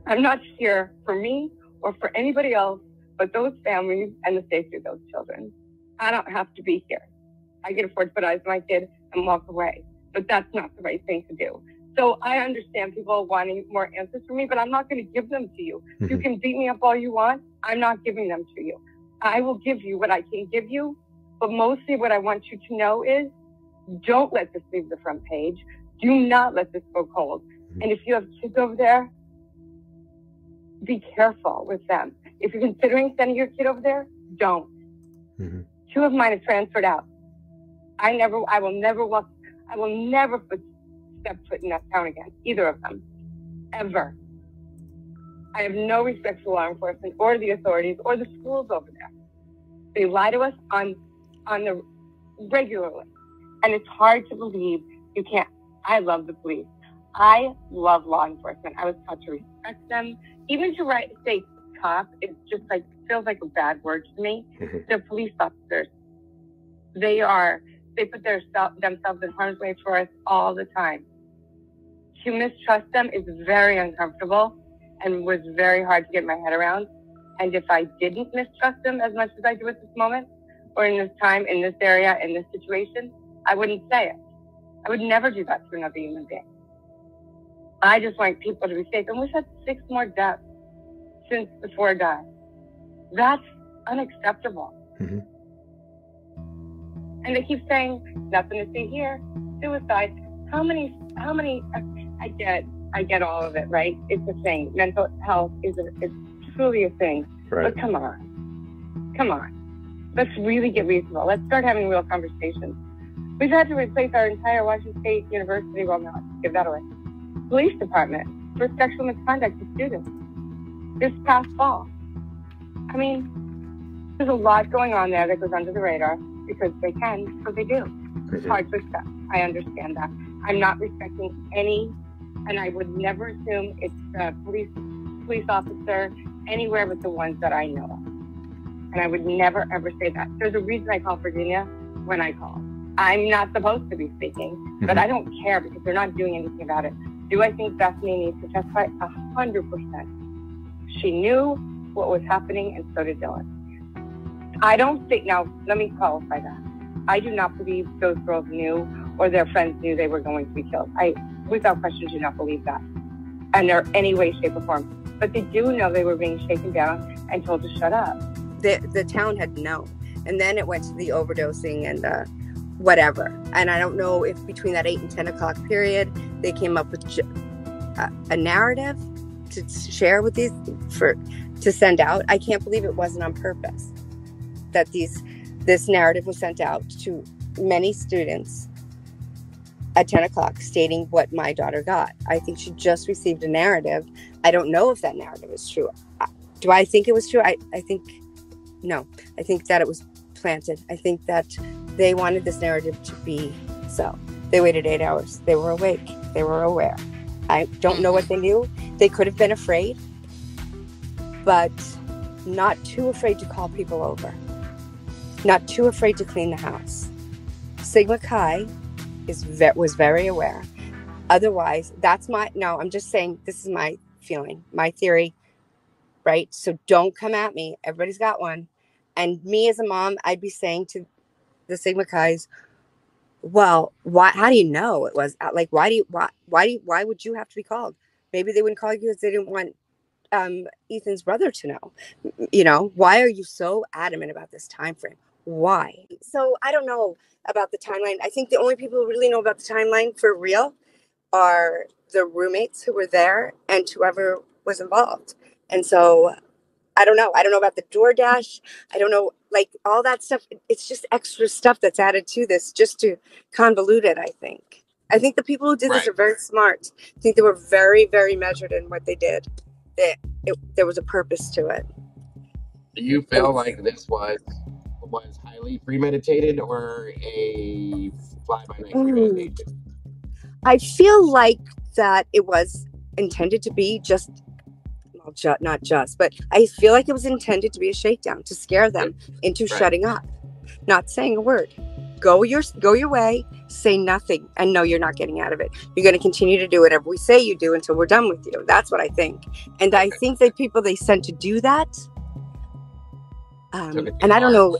I'm not here for me or for anybody else but those families and the safety of those children. I don't have to be here. I can afford to put eyes on my kid and walk away, but that's not the right thing to do. So I understand people wanting more answers from me, but I'm not going to give them to you. Mm-hmm. You can beat me up all you want. I'm not giving them to you. I will give you what I can give you, but mostly what I want you to know is don't let this leave the front page. Do not let this go cold. Mm-hmm. And if you have kids over there, be careful with them. If you're considering sending your kid over there, don't. Mm-hmm. 2 of mine have transferred out. I will never step foot in that town again, either of them, ever. I have no respect for law enforcement or the authorities or the schools over there. They lie to us on the regularly, and it's hard to believe you can't. I love the police. I love law enforcement. I was taught to respect them. Even to say cop, it's just feels like a bad word to me. They're police officers. They put themselves in harm's way for us all the time. To mistrust them is very uncomfortable and was very hard to get my head around. And if I didn't mistrust them as much as I do at this moment, or in this time, in this area, in this situation, I wouldn't say it. I would never do that to another human being. I just want people to be safe. And we've had 6 more deaths since the 4 died. That's unacceptable. Mm-hmm. And they keep saying, nothing to see here, suicide. How many, I get all of it, right? It's a thing. Mental health is truly a thing. Right. But come on. Let's really get reasonable. Let's start having real conversations. We've had to replace our entire Washington State University, well, no, give that away, police department for sexual misconduct of students this past fall. I mean, there's a lot going on there that goes under the radar because they can, so they do. It's hard to accept. I understand that. I'm not respecting any, and I would never assume it's a police officer anywhere but the ones that I know of. And I would never, ever say that. There's a reason I call Virginia when I call. I'm not supposed to be speaking, but I don't care because they're not doing anything about it. Do I think Bethany needs to testify? 100%. She knew what was happening, and so did Dylan. I don't think, now, let me qualify that. I do not believe those girls knew or their friends knew they were going to be killed. I, without question, do not believe that in any way, shape, or form. But they do know they were being shaken down and told to shut up. The town had known. And then it went to the overdosing and the whatever. And I don't know if between that 8 and 10 o'clock period, they came up with a narrative to share with these, to send out. I can't believe it wasn't on purpose that this narrative was sent out to many students at 10 o'clock stating what my daughter got. I think she just received a narrative. I don't know if that narrative is true. Do I think it was true? I think, no. I think that it was planted. I think that they wanted this narrative to be so. They waited 8 hours. They were awake. They were aware. I don't know what they knew. They could have been afraid, but not too afraid to call people over. Not too afraid to clean the house. Sigma Chi was very aware. Otherwise, I'm just saying, this is my feeling, my theory, right? So don't come at me. Everybody's got one. And me as a mom, I'd be saying to the Sigma Chi's, well, how do you know it was like, why would you have to be called? Maybe they wouldn't call you because they didn't want Ethan's brother to know. Why are you so adamant about this time frame? Why? So I don't know about the timeline. I think the only people who really know about the timeline for real are the roommates who were there and whoever was involved. And so I don't know. I don't know about the DoorDash. I don't know, like all that stuff. It's just extra stuff that's added to this just to convolute it, I think. I think the people who did this are very smart. I think they were very, very measured in what they did. There was a purpose to it. Do you feel like this was highly premeditated or a fly-by-night premeditation? I feel like that it was intended to be not just, but I feel like it was intended to be a shakedown, to scare them into shutting up, not saying a word. go your way, say nothing, and no, you're not getting out of it. You're going to continue to do whatever we say you do until we're done with you. That's what I think. And I think that people they sent to do that, and I don't know,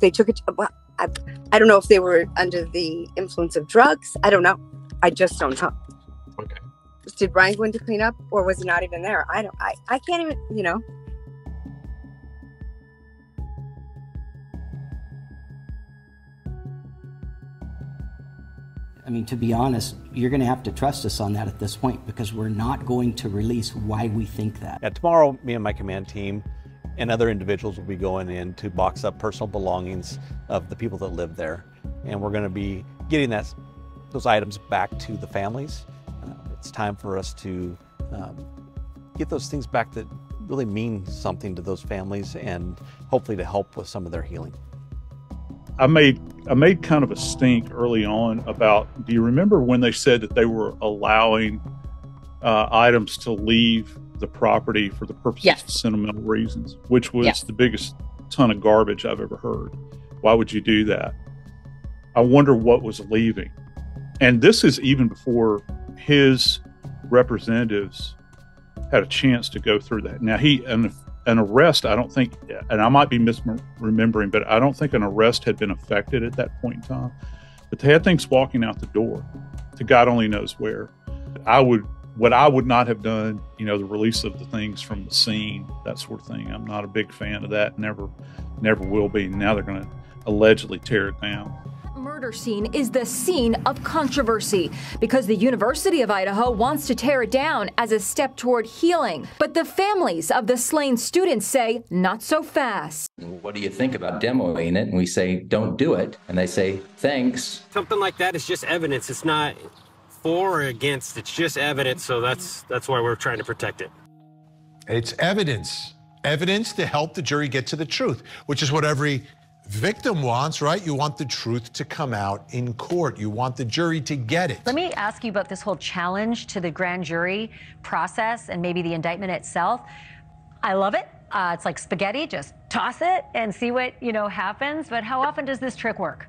they took it. Well, I don't know if they were under the influence of drugs. I don't know. I just don't know. Okay. Did Brian go in to clean up, or was he not even there? I can't even, I mean, to be honest, you're going to have to trust us on that at this point, because we're not going to release why we think that. Yeah, tomorrow, me and my command team and other individuals will be going in to box up personal belongings of the people that live there. And we're going to be getting those items back to the families. It's time for us to get those things back that really mean something to those families, and hopefully to help with some of their healing. I made kind of a stink early on about, do you remember when they said that they were allowing items to leave the property for the purposes of sentimental reasons, which was the biggest ton of garbage I've ever heard. Why would you do that? I wonder what was leaving. And this is even before his representatives had a chance to go through that. Now, an arrest, I don't think, and I might be misremembering, but I don't think an arrest had been effected at that point in time. But they had things walking out the door to God only knows where. What I would not have done, the release of the things from the scene, that sort of thing. I'm not a big fan of that. Never will be. Now they're going to allegedly tear it down. Murder scene is the scene of controversy because the University of Idaho wants to tear it down as a step toward healing. But the families of the slain students say not so fast. What do you think about demoing it? And we say, don't do it. And they say, thanks. Something like that is just evidence. It's not for or against. It's just evidence. So that's why we're trying to protect it. It's evidence. Evidence to help the jury get to the truth, which is what every victim wants, right? You want the truth to come out in court. You want the jury to get it. Let me ask you about this whole challenge to the grand jury process and maybe the indictment itself. I love it. It's like spaghetti, just toss it and see what, happens. But how often does this trick work?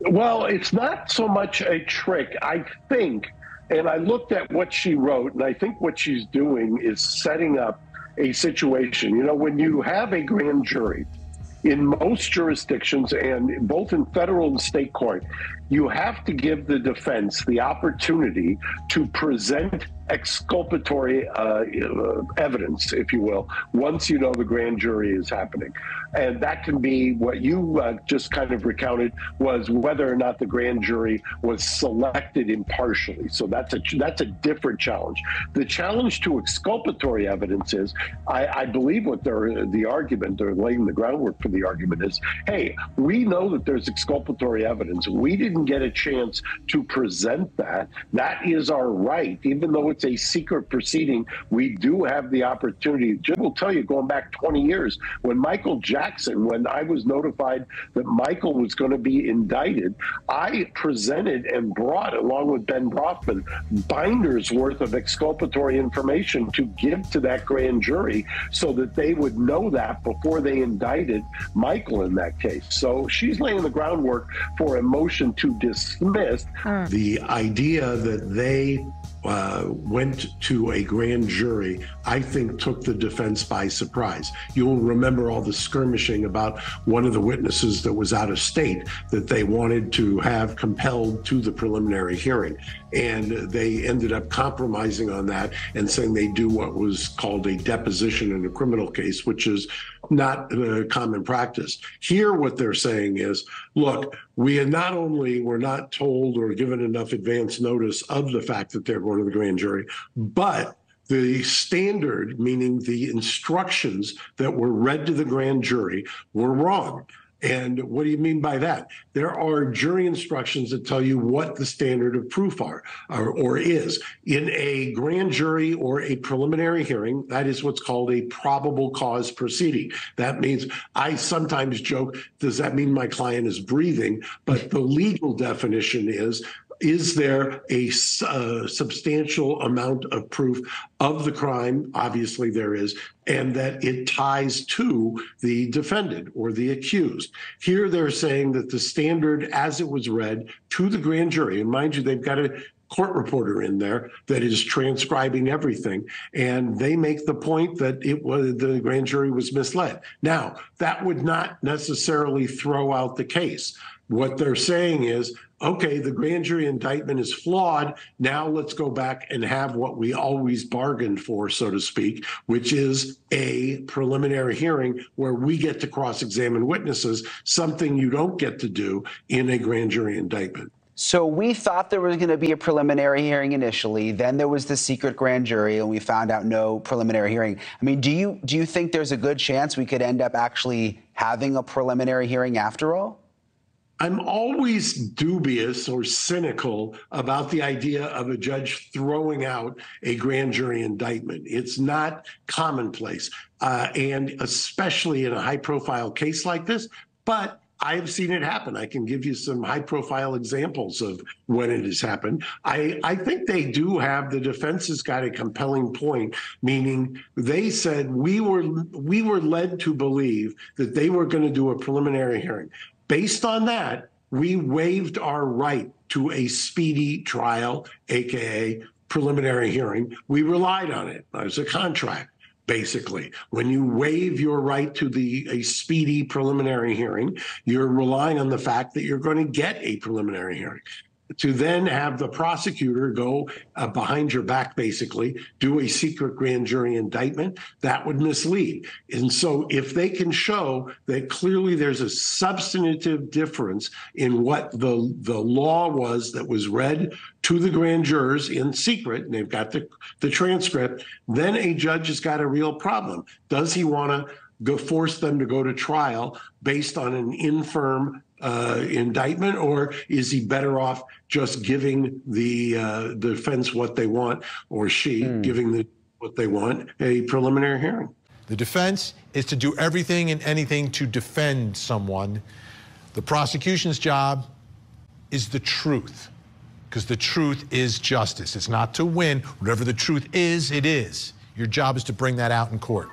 Well, it's not so much a trick, I think. And I looked at what she wrote, and I think what she's doing is setting up a situation. When you have a grand jury, in most jurisdictions, and both in federal and state court, you have to give the defense the opportunity to present exculpatory evidence, if you will, once the grand jury is happening. And that can be what you just kind of recounted, was whether or not the grand jury was selected impartially. So that's a different challenge. The challenge to exculpatory evidence is, I believe what the argument, they're laying the groundwork for the argument is, hey, we know that there's exculpatory evidence. We didn't get a chance to present that. That is our right. Even though it's a secret proceeding, we do have the opportunity. Jim will tell you, going back 20 years, when I was notified that Michael was going to be indicted, I presented and brought, along with Ben Brofman, binders worth of exculpatory information to give to that grand jury so that they would know that before they indicted Michael in that case. So she's laying the groundwork for a motion to dismiss. The idea that they went to a grand jury, I think took the defense by surprise. You'll remember all the skirmishing about one of the witnesses that was out of state that they wanted to have compelled to the preliminary hearing. And they ended up compromising on that and saying they do what was called a deposition in a criminal case, which is not common practice. Here, what they're saying is, look, we not only were not told or given enough advance notice of the fact that they're going to the grand jury, but the standard, meaning the instructions that were read to the grand jury, were wrong. And what do you mean by that? There are jury instructions that tell you what the standard of proof are or is. In a grand jury or a preliminary hearing, that is what's called a probable cause proceeding. That means, I sometimes joke, does that mean my client is breathing? But the legal definition is, is there a substantial amount of proof of the crime? Obviously there is, and that it ties to the defendant or the accused. Here they're saying that the standard as it was read to the grand jury, and mind you, they've got a court reporter in there that is transcribing everything, and they make the point that the grand jury was misled. Now, that would not necessarily throw out the case. What they're saying is, okay, the grand jury indictment is flawed. Now let's go back and have what we always bargained for, so to speak, which is a preliminary hearing where we get to cross-examine witnesses, something you don't get to do in a grand jury indictment. So we thought there was going to be a preliminary hearing initially, then there was the secret grand jury, and we found out no preliminary hearing. I mean, do you think there's a good chance we could end up actually having a preliminary hearing after all? I'm always dubious or cynical about the idea of a judge throwing out a grand jury indictment. It's not commonplace, and especially in a high-profile case like this, but I've seen it happen. I can give you some high-profile examples of when it has happened. I think they do have, the defense has got a compelling point, meaning they said we were led to believe that they were going to do a preliminary hearing. Based on that, we waived our right to a speedy trial, aka preliminary hearing. We relied on it as a contract. Basically, when you waive your right to a speedy preliminary hearing, you're relying on the fact that you're going to get a preliminary hearing. To then have the prosecutor go behind your back, basically, do a secret grand jury indictment, that would mislead. And so if they can show that clearly there's a substantive difference in what the law was that was read to the grand jurors in secret, and they've got the transcript, then a judge has got a real problem. Does he want to force them to go to trial based on an infirm indictment, or is he better off just giving the defense what they want, or she giving what they want, a preliminary hearing? The defense is to do everything and anything to defend someone. The prosecution's job is the truth, because the truth is justice. It's not to win. Whatever the truth is, it is. Your job is to bring that out in court.